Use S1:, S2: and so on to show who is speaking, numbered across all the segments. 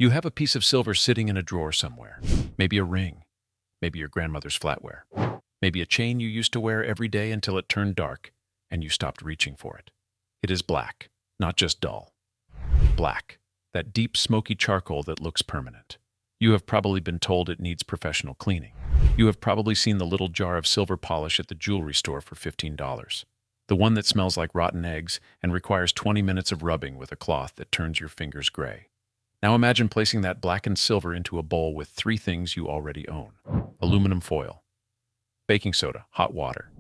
S1: You have a piece of silver sitting in a drawer somewhere. Maybe a ring, maybe your grandmother's flatware, maybe a chain you used to wear every day until it turned dark and you stopped reaching for it. It is black, not just dull. Black, that deep smoky charcoal that looks permanent. You have probably been told it needs professional cleaning. You have probably seen the little jar of silver polish at the jewelry store for $15. The one that smells like rotten eggs and requires 20 minutes of rubbing with a cloth that turns your fingers gray. Now imagine placing that blackened silver into a bowl with three things you already own. Aluminum foil, baking soda, hot water.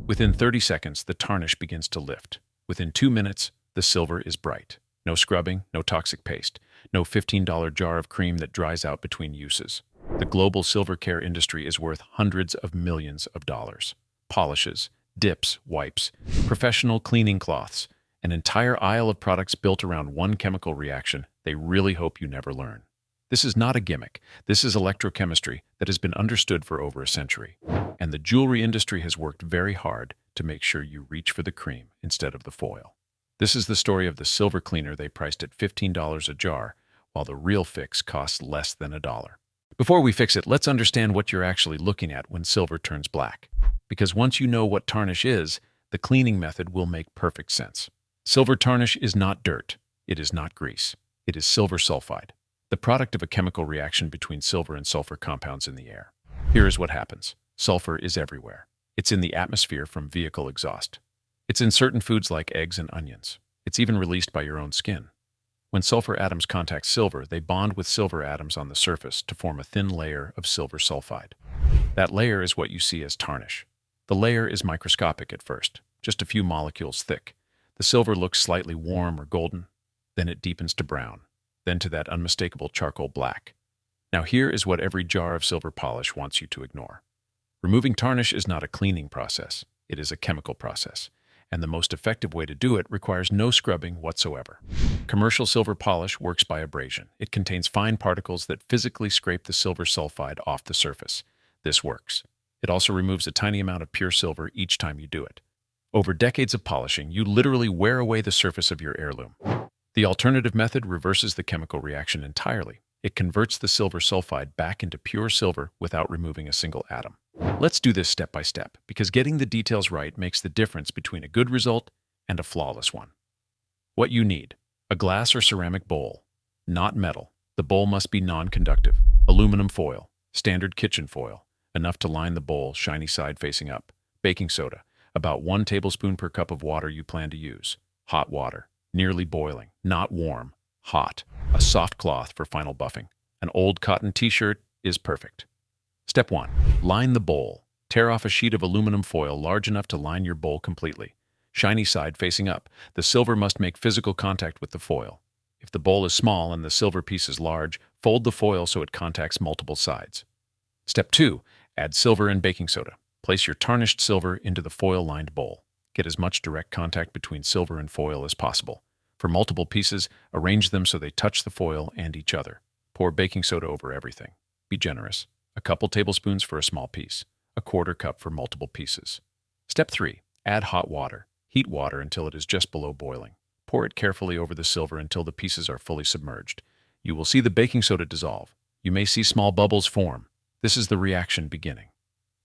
S1: Within 30 seconds, the tarnish begins to lift. Within 2 minutes, the silver is bright. No scrubbing, no toxic paste, no $15 jar of cream that dries out between uses. The global silver care industry is worth hundreds of millions of dollars. Polishes, dips, wipes, professional cleaning cloths, an entire aisle of products built around one chemical reaction they really hope you never learn. This is not a gimmick. This is electrochemistry that has been understood for over a century. And the jewelry industry has worked very hard to make sure you reach for the cream instead of the foil. This is the story of the silver cleaner they priced at $15 a jar, while the real fix costs less than $1. Before we fix it, let's understand what you're actually looking at when silver turns black. Because once you know what tarnish is, the cleaning method will make perfect sense. Silver tarnish is not dirt. It is not grease. It is silver sulfide, the product of a chemical reaction between silver and sulfur compounds in the air. Here is what happens. Sulfur is everywhere. It's in the atmosphere from vehicle exhaust. It's in certain foods like eggs and onions. It's even released by your own skin. When sulfur atoms contact silver, they bond with silver atoms on the surface to form a thin layer of silver sulfide. That layer is what you see as tarnish. The layer is microscopic at first, just a few molecules thick. The silver looks slightly warm or golden, then it deepens to brown, then to that unmistakable charcoal black. Now here is what every jar of silver polish wants you to ignore. Removing tarnish is not a cleaning process. It is a chemical process. And the most effective way to do it requires no scrubbing whatsoever. Commercial silver polish works by abrasion. It contains fine particles that physically scrape the silver sulfide off the surface. This works. It also removes a tiny amount of pure silver each time you do it. Over decades of polishing, you literally wear away the surface of your heirloom. The alternative method reverses the chemical reaction entirely. It converts the silver sulfide back into pure silver without removing a single atom. Let's do this step by step, because getting the details right makes the difference between a good result and a flawless one. What you need: a glass or ceramic bowl, not metal. The bowl must be non-conductive. Aluminum foil, standard kitchen foil, enough to line the bowl, shiny side facing up. Baking soda, about 1 tablespoon per cup of water you plan to use. Hot water, nearly boiling, not warm, hot. A soft cloth for final buffing. An old cotton t-shirt is perfect. Step 1. Line the bowl. Tear off a sheet of aluminum foil large enough to line your bowl completely. Shiny side facing up. The silver must make physical contact with the foil. If the bowl is small and the silver piece is large, fold the foil so it contacts multiple sides. Step 2. Add silver and baking soda. Place your tarnished silver into the foil-lined bowl. Get as much direct contact between silver and foil as possible. For multiple pieces, arrange them so they touch the foil and each other. Pour baking soda over everything. Be generous. A couple tablespoons for a small piece. A quarter cup for multiple pieces. Step 3. Add hot water. Heat water until it is just below boiling. Pour it carefully over the silver until the pieces are fully submerged. You will see the baking soda dissolve. You may see small bubbles form. This is the reaction beginning.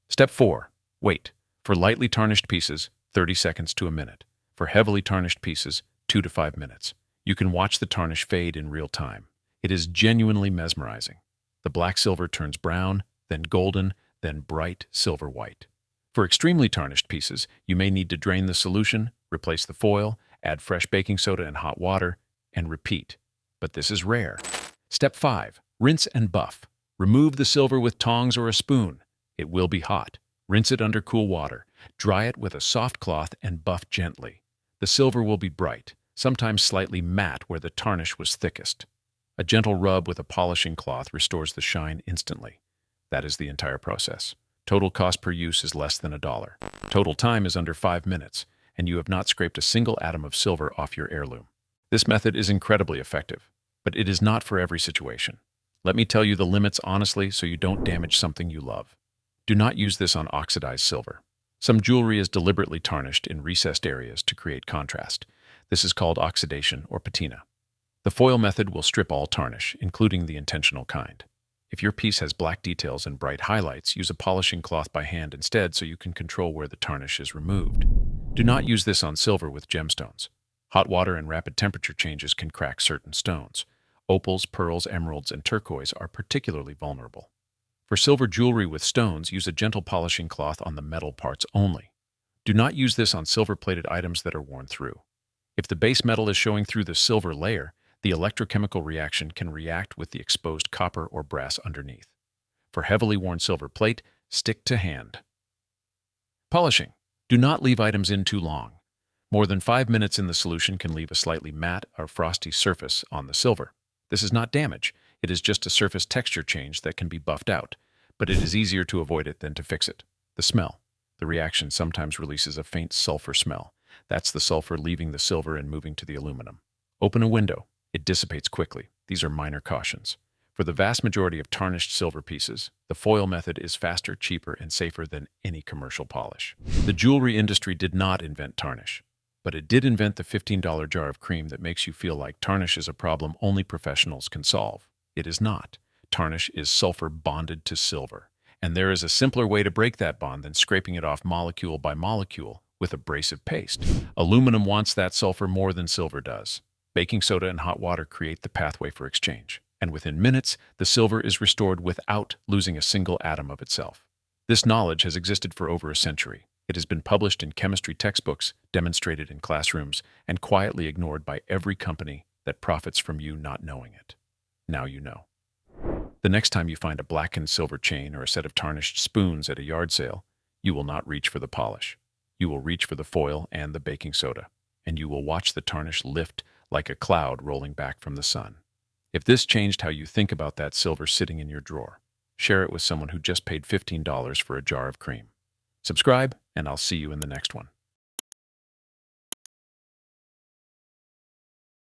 S1: Step 4. Wait. For lightly tarnished pieces, 30 seconds to a minute. For heavily tarnished pieces, 2 to 5 minutes. You can watch the tarnish fade in real time. It is genuinely mesmerizing. The black silver turns brown, then golden, then bright silver white. For extremely tarnished pieces, you may need to drain the solution, replace the foil, add fresh baking soda and hot water, and repeat. But this is rare. Step 5. Rinse and buff. Remove the silver with tongs or a spoon. It will be hot. Rinse it under cool water. Dry it with a soft cloth and buff gently. The silver will be bright, sometimes slightly matte where the tarnish was thickest. A gentle rub with a polishing cloth restores the shine instantly. That is the entire process. Total cost per use is less than $1. Total time is under 5 minutes, and you have not scraped a single atom of silver off your heirloom. This method is incredibly effective, but it is not for every situation. Let me tell you the limits honestly so you don't damage something you love. Do not use this on oxidized silver. Some jewelry is deliberately tarnished in recessed areas to create contrast. This is called oxidation or patina. The foil method will strip all tarnish, including the intentional kind. If your piece has black details and bright highlights, use a polishing cloth by hand instead so you can control where the tarnish is removed. Do not use this on silver with gemstones. Hot water and rapid temperature changes can crack certain stones. Opals, pearls, emeralds, and turquoise are particularly vulnerable. For silver jewelry with stones, use a gentle polishing cloth on the metal parts only. Do not use this on silver-plated items that are worn through. If the base metal is showing through the silver layer, the electrochemical reaction can react with the exposed copper or brass underneath. For heavily worn silver plate, stick to hand. Polishing. Do not leave items in too long. More than 5 minutes in the solution can leave a slightly matte or frosty surface on the silver. This is not damage. It is just a surface texture change that can be buffed out, but it is easier to avoid it than to fix it. The smell. The reaction sometimes releases a faint sulfur smell. That's the sulfur leaving the silver and moving to the aluminum. Open a window. It dissipates quickly. These are minor cautions. For the vast majority of tarnished silver pieces, the foil method is faster, cheaper, and safer than any commercial polish. The jewelry industry did not invent tarnish, but it did invent the $15 jar of cream that makes you feel like tarnish is a problem only professionals can solve. It is not. Tarnish is sulfur bonded to silver, and there is a simpler way to break that bond than scraping it off molecule by molecule with abrasive paste. Aluminum wants that sulfur more than silver does. Baking soda and hot water create the pathway for exchange, and within minutes, the silver is restored without losing a single atom of itself. This knowledge has existed for over a century. It has been published in chemistry textbooks, demonstrated in classrooms, and quietly ignored by every company that profits from you not knowing it. Now you know. The next time you find a blackened silver chain or a set of tarnished spoons at a yard sale, you will not reach for the polish. You will reach for the foil and the baking soda, and you will watch the tarnish lift like a cloud rolling back from the sun. If this changed how you think about that silver sitting in your drawer, share it with someone who just paid $15 for a jar of cream. Subscribe, and I'll see you in the next one.